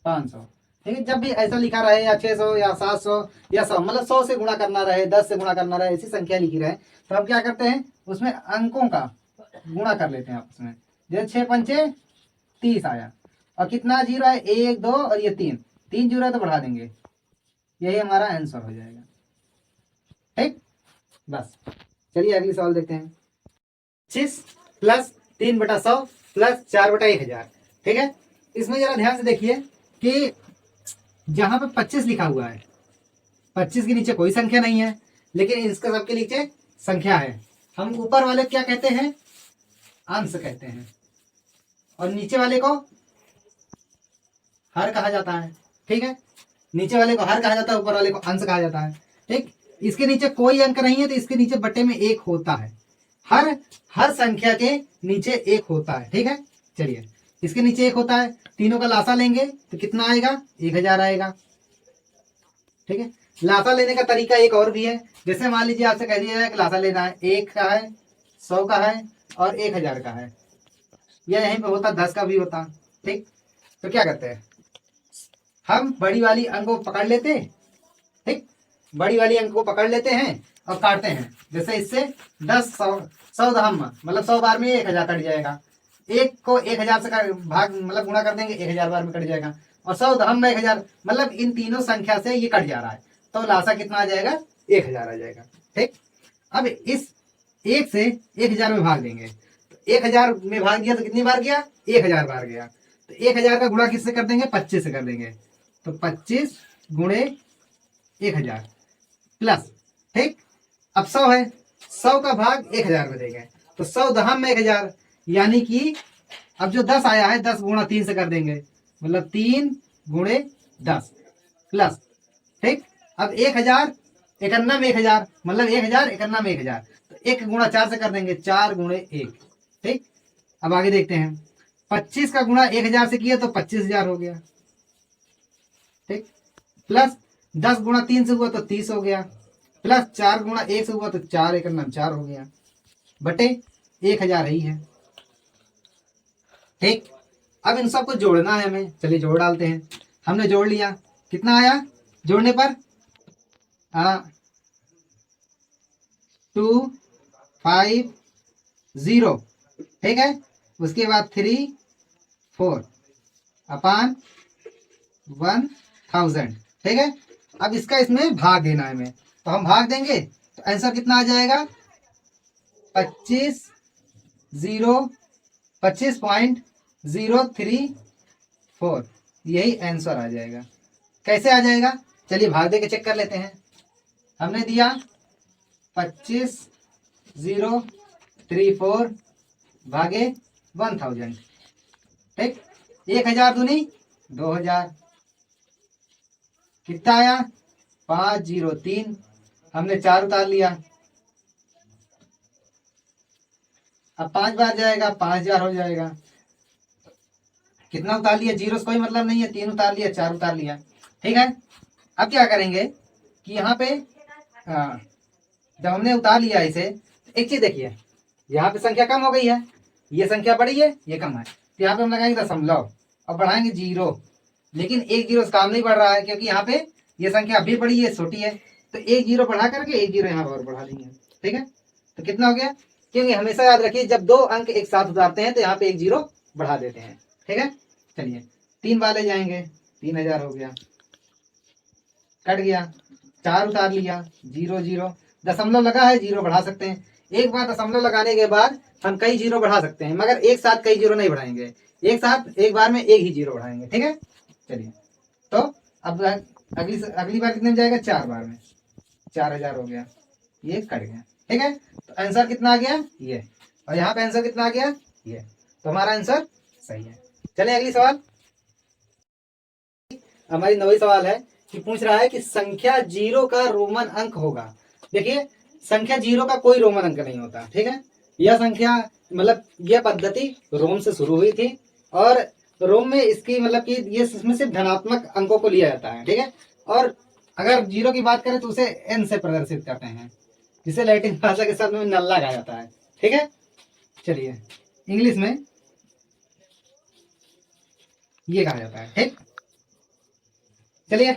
500, ठीक है। जब भी ऐसा लिखा रहे या 600 या 700 या 100, मतलब 100 से गुणा करना रहे, 10 से गुणा करना रहे, ऐसी संख्या लिखी रहे, तो हम क्या करते हैं उसमें अंकों का गुणा कर लेते हैं आपस में। जैसे 6×5 = 30 आया, और कितना जीरो है 1 2 और ये 3 जीरो है तो बढ़ा देंगे, यही हमारा आंसर हो जाएगा, ठीक। बस चलिए अगली सवाल देखते हैं। 25 + 3/100 + 4/1000, ठीक है। इसमें जरा ध्यान से देखिए कि जहां पे 25 लिखा हुआ है, 25 के नीचे कोई संख्या नहीं है, लेकिन इसका सबके नीचे संख्या है। हम ऊपर वाले क्या कहते हैं, अंश कहते हैं, और नीचे वाले को हर कहा जाता है, ठीक है। नीचे वाले को हर कहा जाता है, ऊपर वाले को अंश कहा जाता है, ठीक। इसके नीचे कोई अंक नहीं है, तो इसके नीचे बटे में 1 होता है, हर संख्या के नीचे 1 होता है, ठीक है। चलिए इसके नीचे 1 होता है, तीनों का लासा लेंगे तो कितना आएगा 1000 आएगा, ठीक है। लासा लेने का तरीका एक और भी है, जैसे मान लीजिए आपसे कह दिया जाए कि लासा लेना है, 1 का है, 100 का है और 1000 का है, या यहीं पे होता 10 का भी होता, ठीक। तो क्या करते हैं हम बड़ी वाली अंक को पकड़ लेते हैं, ठीक। बड़ी वाली अंक को पकड़ लेते हैं और काटते हैं, जैसे इससे 10 100 दहम मतलब 100 बार में 1000 कट जाएगा, एक को 1000 से भाग मतलब गुणा कर देंगे 1000 बार में कट जाएगा, और 100 दहम में 1000, मतलब इन तीनों संख्या से ये कट जा रहा है, तो लासा कितना आ जाएगा 1000 आ जाएगा, ठीक। अब इस 1 से 1000 में भाग देंगे, तो 1000 में भाग दिया तो कितनी बार गया 1000 बार गया, तो 1000 का गुणा किससे कर देंगे 25 से कर देंगे, तो 25 गुणे 1000 प्लस, ठीक। अब 100 है, 100 का भाग 1000 में देंगे, तो 100 दहम में 1000, यानी कि अब जो 10 आया है 10 गुणा 3 से कर देंगे, मतलब 3 गुणे 10 प्लस, ठीक। अब 1000 51 में 1000 मतलब 1000 51 में 1000, तो 1 गुणा 4 से कर देंगे 4 गुणे 1, ठीक। अब आगे देखते हैं 25 का गुणा 1000 से किया तो 25000 हो गया, ठीक। प्लस 10 गुणा 3 से हुआ तो 30 हो गया, प्लस 4 गुणा 1 से हुआ तो 4 1 4 हो गया, बटे 1000 ही है, ठीक। अब इन सबको जोड़ना है हमें, चलिए जोड़ डालते हैं। हमने जोड़ लिया, कितना आया जोड़ने पर 2 5 0, ठीक है। उसके बाद 3 4 अपान 1000, ठीक है। अब इसका इसमें भाग देना है हमें, तो हम भाग देंगे तो आंसर कितना आ जाएगा 25.034, यही आंसर आ जाएगा, कैसे आ जाएगा, चलिए भाग दे के चेक कर लेते हैं। हमने दिया 25,034 भागे 1000, ठीक। 1000 दूनी 2000, कितना आया 503। हमने 4 उतार लिया, अब 5 बार जाएगा 5000 हो जाएगा। कितना उतार लिया, जीरो से कोई मतलब नहीं है, 3 उतार लिया 4 उतार लिया, ठीक है। अब क्या करेंगे कि यहाँ पे जब हमने उतार लिया इसे, एक चीज देखिए, यहाँ पे संख्या कम हो गई है, ये संख्या बड़ी है ये कम है, तो यहाँ पे हम लगाएंगे दशमलव और बढ़ाएंगे जीरो। लेकिन एक जीरो से काम नहीं बढ़ रहा है, क्योंकि यहाँ पे ये संख्या अभी बड़ी है छोटी है, तो एक जीरो बढ़ा करके एक जीरो यहाँ पर बढ़ा देंगे, ठीक है। तो कितना हो गया, क्योंकि हमेशा याद रखिए जब 2 अंक एक साथ उतारते हैं तो यहाँ पे एक जीरो बढ़ा देते हैं, ठीक है। चलिए 3 वाले जाएंगे, 3000 हो गया, कट गया। 4 उतार लिया, जीरो जीरो, दशमलव लगा है जीरो बढ़ा सकते हैं। एक बार दशमलव लगाने के बाद हम कई जीरो बढ़ा सकते हैं, मगर एक साथ कई जीरो नहीं बढ़ाएंगे, एक साथ एक बार में एक ही जीरो बढ़ाएंगे, ठीक है। चलिए तो अब अगली बार कितने में जाएगा, 4 बार में, 4000 हो गया, ये कट गया, ठीक है। तो आंसर कितना आ गया ये, और यहाँ पे आंसर कितना आ गया ये, तो हमारा आंसर सही है। चलिए अगली सवाल, हमारी 9वीं सवाल है कि पूछ रहा है कि संख्या जीरो का रोमन अंक होगा। देखिए संख्या जीरो का कोई रोमन अंक नहीं होता, ठीक है। यह संख्या मतलब यह पद्धति रोम से शुरू हुई थी, और रोम में इसकी मतलब कि ये इसमें सिर्फ धनात्मक अंकों को लिया जाता है, ठीक है। और अगर जीरो की बात करें तो उसे एन से प्रदर्शित करते हैं, जिसे लैटिन भाषा के शब्द में नल्ला कहा जाता है, ठीक है। चलिए इंग्लिश में ये कहा जाता है, ठीक। चलिए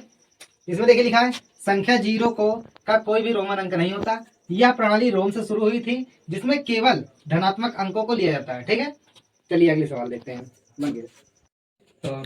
इसमें देखिए लिखा है संख्या जीरो का कोई भी रोमन अंक नहीं होता, यह प्रणाली रोम से शुरू हुई थी जिसमें केवल धनात्मक अंकों को लिया जाता है, ठीक है। चलिए अगले सवाल देखते हैं, बन गए। तो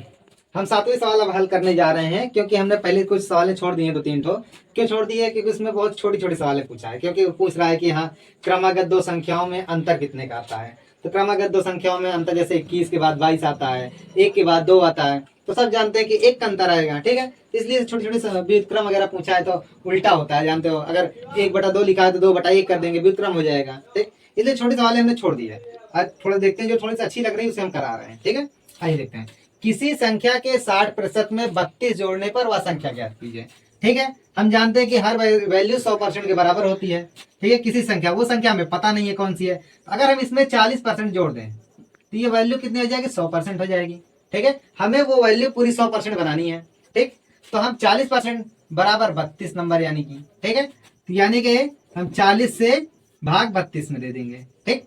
हम 7वें सवाल अब हल करने जा रहे हैं, क्योंकि हमने पहले कुछ सवालें छोड़ दिए 2-3 ठो। क्यों छोड़ दिए, क्योंकि उसमें बहुत छोटी छोटी सवालें पूछा है, क्योंकि पूछ रहा है कि हाँ क्रमागत 2 संख्याओं में अंतर कितने का आता है। तो क्रमागत 2 संख्याओं में अंतर जैसे 21 के बाद 22 आता है, 1 के बाद 2 आता है, तो सब जानते हैं कि 1 का अंतर आएगा, ठीक है। इसलिए छोटी छोटी व्युत्क्रम वगैरह पूछा है तो उल्टा होता है, जानते हो, अगर 1/2 लिखा है तो 2/1 कर देंगे, व्युत्क्रम हो जाएगा, ठीक। इसलिए छोटी सवालें हमने छोड़ दी है। आज थोड़ा देखते हैं जो थोड़ी सी अच्छी लग रही है उसे हम करा रहे हैं, ठीक है। आइए देखते हैं, किसी संख्या के 60% में 32 जोड़ने पर वह संख्या ज्ञात कीजिए, ठीक है। हम जानते हैं कि हर वैल्यू 100% के बराबर होती है, ठीक है। किसी संख्या, वो संख्या हमें पता नहीं है कौन सी है, अगर हम इसमें 40% जोड़ दें तो ये वैल्यू कितनी हो जाएगी, 100% हो जाएगी, ठीक है। हमें वो वैल्यू पूरी 100% बनानी है, ठीक। तो हम 40% बराबर 32 नंबर यानी कि, ठीक है। तो यानी कि हम 40 से भाग 32 में दे देंगे, ठीक।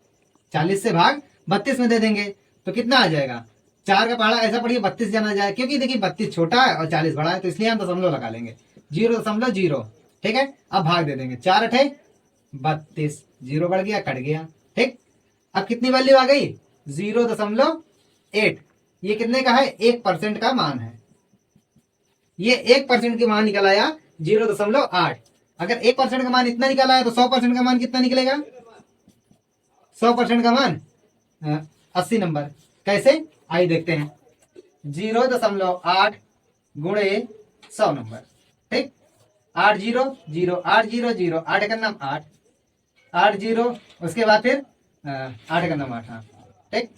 40 से भाग 32 में दे देंगे तो कितना आ जाएगा, 4 का पहाड़ा ऐसा पढ़िए 32 जाना जाए, क्योंकि देखिए 32 छोटा है और 40 बड़ा है, तो इसलिए हम दशमलव लगा लेंगे, 0.0, ठीक है। अब भाग दे देंगे, 4 अठे 32, जीरो बढ़ गया कट गया, ठीक। अब कितनी वैल्यू आ गई, 0.8। ये कितने का है, 1% का मान है, ये 1% के मान निकल आया 0.8। अगर 1% का मान इतना निकल आया तो 100% का मान कितना निकलेगा, 100% का मान 80 नंबर। कैसे, आइए देखते हैं, 0.8 गुणे 100 नंबर, ठीक। 8 0 0 8 0 0 8 का नाम 8 8 0, उसके बाद फिर 8 का नाम 8, हाँ, ठीक।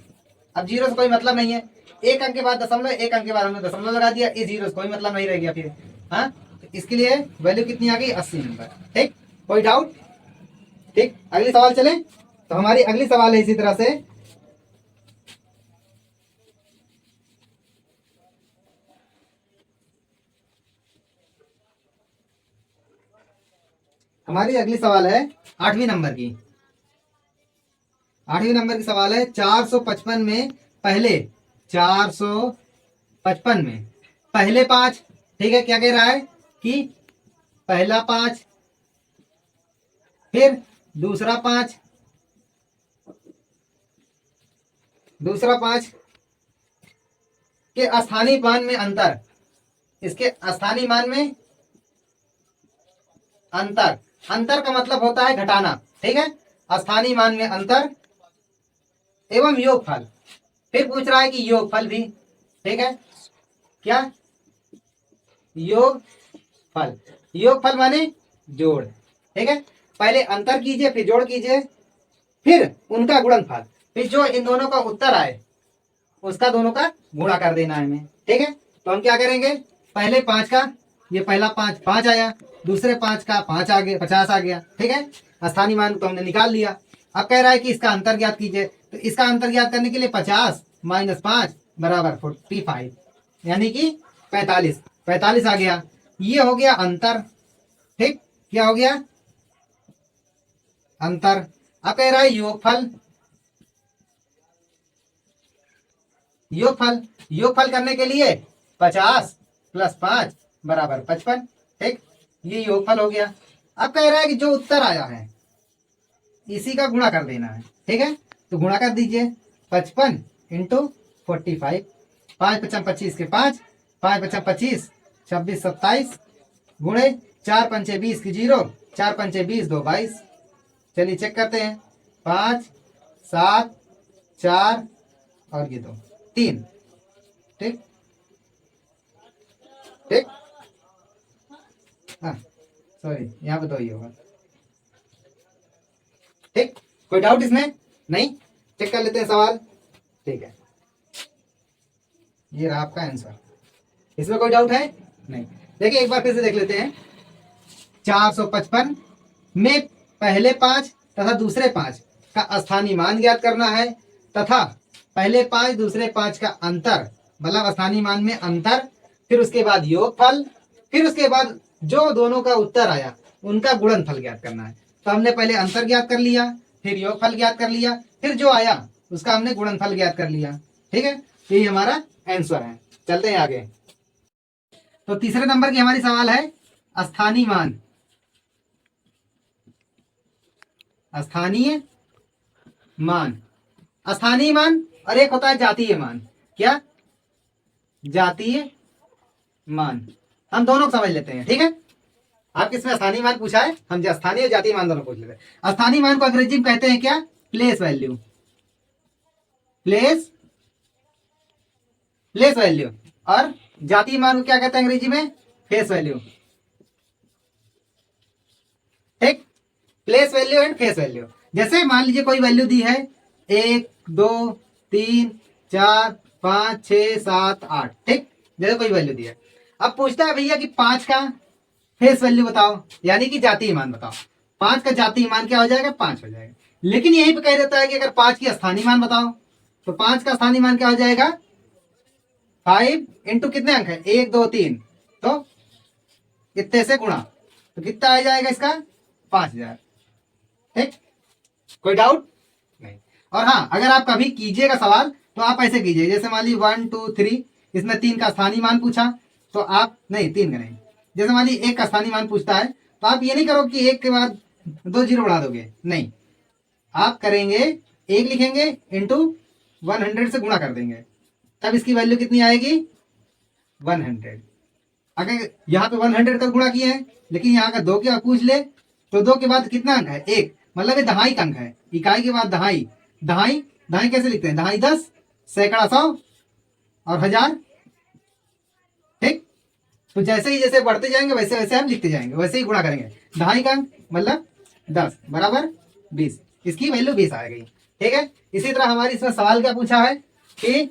अब जीरो से कोई मतलब नहीं है, एक अंक के बाद दशमलव, एक अंक के बाद हमने दशमलव लगा दिया, इस जीरो से कोई मतलब नहीं रह गया फिर, हाँ। तो इसके लिए वैल्यू कितनी आ गई, 80 नंबर, ठीक। कोई डाउट, ठीक। अगली सवाल चले, तो हमारी अगली सवाल है इसी तरह से, हमारी अगली सवाल है 8वीं नंबर की। 8वीं नंबर की सवाल है, 455 में पहले 455 में पहले 5, ठीक है। क्या कह रहा है कि पहला 5, फिर दूसरा 5, दूसरा 5 के स्थानीय मान में अंतर, इसके स्थानीय मान में अंतर, अंतर का मतलब होता है घटाना, ठीक है। स्थानीय मान में अंतर एवं योगफल, फिर पूछ रहा है कि योगफल भी, ठीक है। क्या योग फल, योग फल माने जोड़, ठीक है। पहले अंतर कीजिए, फिर जोड़ कीजिए, फिर उनका गुणनफल, फिर जो इन दोनों का उत्तर आए उसका दोनों का गुणा कर देना है हमें, ठीक है। तो हम क्या करेंगे, पहले 5 का, ये पहला 5 5 आया, दूसरे 5 का 5 आ गया, 50 आ गया, ठीक है। स्थानीय मान तो हमने निकाल लिया। अब कह रहा है कि इसका अंतर ज्ञात कीजिए, तो इसका अंतर ज्ञात करने के लिए 50 - 5 बराबर 45, यानी कि 45, 45 आ गया। ये हो गया अंतर, ठीक। क्या हो गया, अंतर। अब कह रहा है योगफल, योगफल, योगफल करने के लिए 50 + 5 बराबर 55, ठीक। ये योगफल हो गया। अब कह रहा है कि जो उत्तर आया है इसी का गुणा कर देना है, ठीक है। तो गुणा कर दीजिए, 55 × 45, 5 × 5 = 25 के 5, 5 × 5 = 25, 26 27 गुणे 4 × 5 = 20 की 0, 4 × 5 = 20, 2 22। चलिए चेक करते हैं, 5 7 4 और ये 2 3, ठीक ठीक। हाँ सॉरी, यहाँ पे 2 ही होगा, ठीक। कोई डाउट इसमें नहीं, चेक कर लेते हैं सवाल, ठीक है। ये रहा आपका आंसर, इसमें कोई डाउट है नहीं। देखिए एक बार फिर से देख लेते हैं, 455 में पहले 5 तथा दूसरे 5 का स्थानीय मान ज्ञात करना है, तथा पहले 5 दूसरे 5 का अंतर, मतलब स्थानीय मान में अंतर, फिर उसके बाद योगफल, फिर उसके बाद जो दोनों का उत्तर आया उनका गुणनफल ज्ञात करना है। तो हमने पहले अंतर ज्ञात कर लिया, फिर योगफल ज्ञात कर लिया, फिर जो आया उसका हमने गुणनफल ज्ञात कर लिया, ठीक है। यही हमारा आंसर है। चलते हैं आगे। तो तीसरे नंबर की हमारी सवाल है स्थानीय मान, स्थानीय मान, स्थानीय मान और एक होता है जातीय मान। क्या, जातीय मान। हम दोनों को समझ लेते हैं, ठीक है। आपके इसमें स्थानीय मान पूछा है, हम स्थानीय और जातीय मान दोनों पूछ लेते हैं। स्थानीय मान को अंग्रेजी में कहते हैं क्या, place value, place place value. और जातीय मान को क्या कहते हैं अंग्रेजी में, फेस वैल्यू, ठीक। Place value and face value. जैसे मान लीजिए कोई वैल्यू दी है 1 2 3 4 5 6 7 8, ठीक। जैसे कोई वैल्यू दी है, अब पूछता है भैया कि 5 का फेस वैल्यू बताओ, यानी कि जातीय मान बताओ। 5 का जातीय मान क्या हो जाएगा, 5 हो जाएगा। लेकिन यहीं पे कह देता है कि अगर 5 की स्थानीय मान बताओ, तो 5 का स्थानीय मान क्या हो जाएगा, 5 इंटू कितने अंक है, 1 2 3, तो कितने से गुणा, तो कितना आ जाएगा इसका, 5000, ठीक। कोई डाउट नहीं। और हाँ, अगर आप कभी कीजिएगा सवाल तो आप ऐसे कीजिए, जैसे मान ली 1 2 3, इसमें 3 का स्थानीय मान पूछा, तो आप नहीं 3 का नहीं, जैसे मान ली 1 का स्थानीय मान पूछता है, तो आप ये नहीं करो कि 1 के बाद 2 जीरो बढ़ा दोगे, नहीं, आप करेंगे 1 लिखेंगे इंटू 100 से गुणा कर देंगे, तब इसकी वैल्यू कितनी आएगी, 100। अगर यहाँ पे 100 का गुणा किए हैं, लेकिन यहाँ का 2 के पूछ ले, तो 2 के बाद कितना अंक है, 1, मतलब ये दहाई का अंक है। इकाई के बाद दहाई, दहाई दहाई कैसे लिखते हैं, दहाई 10, सैकड़ा 100 और 1000, ठीक। तो जैसे ही जैसे बढ़ते जाएंगे वैसे वैसे हम लिखते जाएंगे, वैसे ही गुणा करेंगे। दहाई का अंक मतलब 10 बराबर 20, इसकी वैल्यू 20 आ गई, ठीक है। इसी तरह हमारी इसमें सवाल क्या पूछा है कि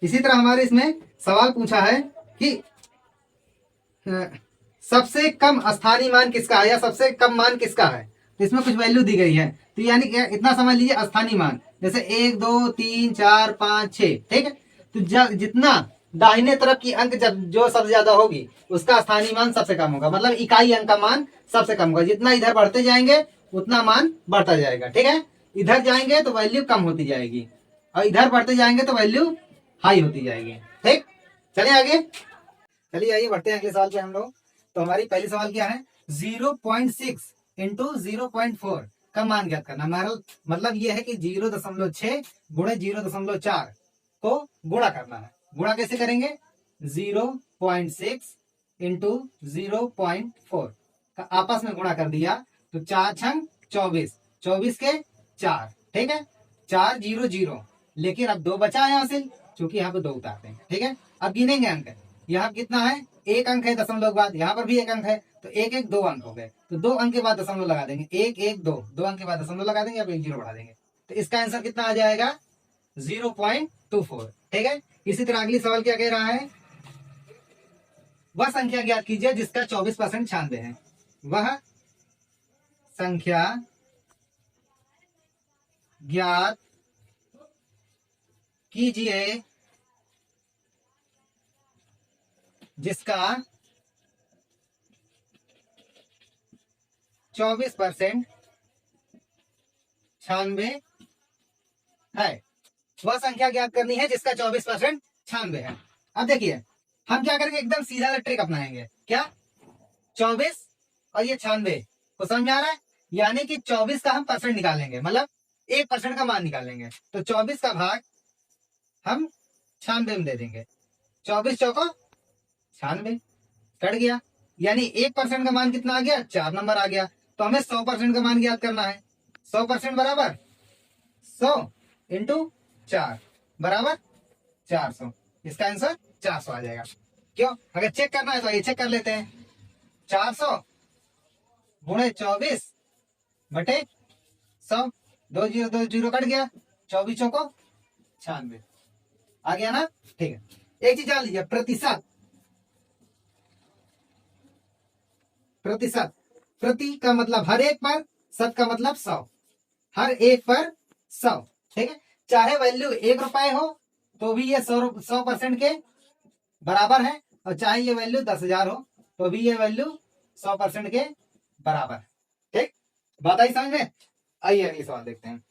इसी तरह हमारे इसमें सवाल पूछा है कि सबसे कम स्थानीय मान किसका है, या सबसे कम मान किसका है। तो इसमें कुछ वैल्यू दी गई है, तो यानी कि इतना समझ लीजिए स्थानीय मान, जैसे 1 2 3 4 5 6, ठीक है। तो जितना दाहिने तरफ की अंक जब जो सबसे ज्यादा होगी उसका स्थानीय मान सबसे कम होगा, मतलब इकाई अंक का मान सबसे कम होगा। जितना इधर बढ़ते जाएंगे उतना मान बढ़ता जाएगा, ठीक है। इधर जाएंगे तो वैल्यू कम होती जाएगी, और इधर बढ़ते जाएंगे तो वैल्यू हाई होती जाएगी, ठीक। चलिए आगे, चलिए आइए बढ़ते हैं अगले सवाल पे हम लोग। तो हमारी पहली सवाल क्या है, 0.6 इंटू 0.4 का मान ज्ञात करना। हमारा मतलब ये है कि 0.6 गुणे 0.4 को गुणा करना है। गुणा कैसे करेंगे, 0.6 इंटू 0.4 का आपस में गुणा कर दिया, तो 4 छंग 24, 24 के 4, ठीक है। 400, लेकिन अब 2 बचा है यहाँ से, क्योंकि यहाँ पे 2 उतारते हैं। ठीक है, अब गिनेंगे अंक। यहाँ कितना है, 1 अंक है दशमलव के बाद, यहाँ पर भी 1 अंक है, तो 1 1 2 अंक हो गए, तो 2 अंक के बाद दशमलव लगा देंगे, 1 1 2, 2 अंक के बाद दशमलव लगा देंगे, अब 1 0 बढ़ा देंगे, तो इसका आंसर कितना आ जाएगा 0.24। ठीक है, इसी तरह अगली सवाल क्या कह रहा है, वह संख्या ज्ञात कीजिए जिसका 24% 96 है। वह संख्या ज्ञात कीजिए जिसका 24% 96 है। वह संख्या ज्ञात करनी है जिसका 24% 96 है। अब देखिए हम क्या करेंगे, एकदम सीधा ट्रिक अपनाएंगे। क्या, 24 और ये 96 को समझ में आ रहा है, यानी कि 24 का हम परसेंट निकालेंगे, मतलब 1% का मान निकालेंगे, तो 24 का भाग हम 96 में दे देंगे, 24 चौको 96 कट गया, यानी 1% का मान कितना आ गया, 4 नंबर आ गया। तो हमें 100% का मान ज्ञात करना है, 100% बराबर 100 इंटू 4 बराबर 400, इसका आंसर 400 आ जाएगा। क्यों, अगर चेक करना है तो ये चेक कर लेते हैं, 400 गुणे 24 बटे 100, 2 0 2 0 कट गया, 24 को 96 आ गया ना। ठीक है, एक चीज जान लीजिए, प्रतिशत, प्रतिशत, प्रति का मतलब हर एक पर, शत का मतलब 100, हर एक पर 100। ठीक है, चाहे वैल्यू 1 रुपए हो तो भी ये 100% के बराबर है, और चाहे ये वैल्यू 10,000 हो तो भी ये वैल्यू 100% के बराबर। ठीक, बात आई समझ में। आइए अगली सवाल देखते हैं।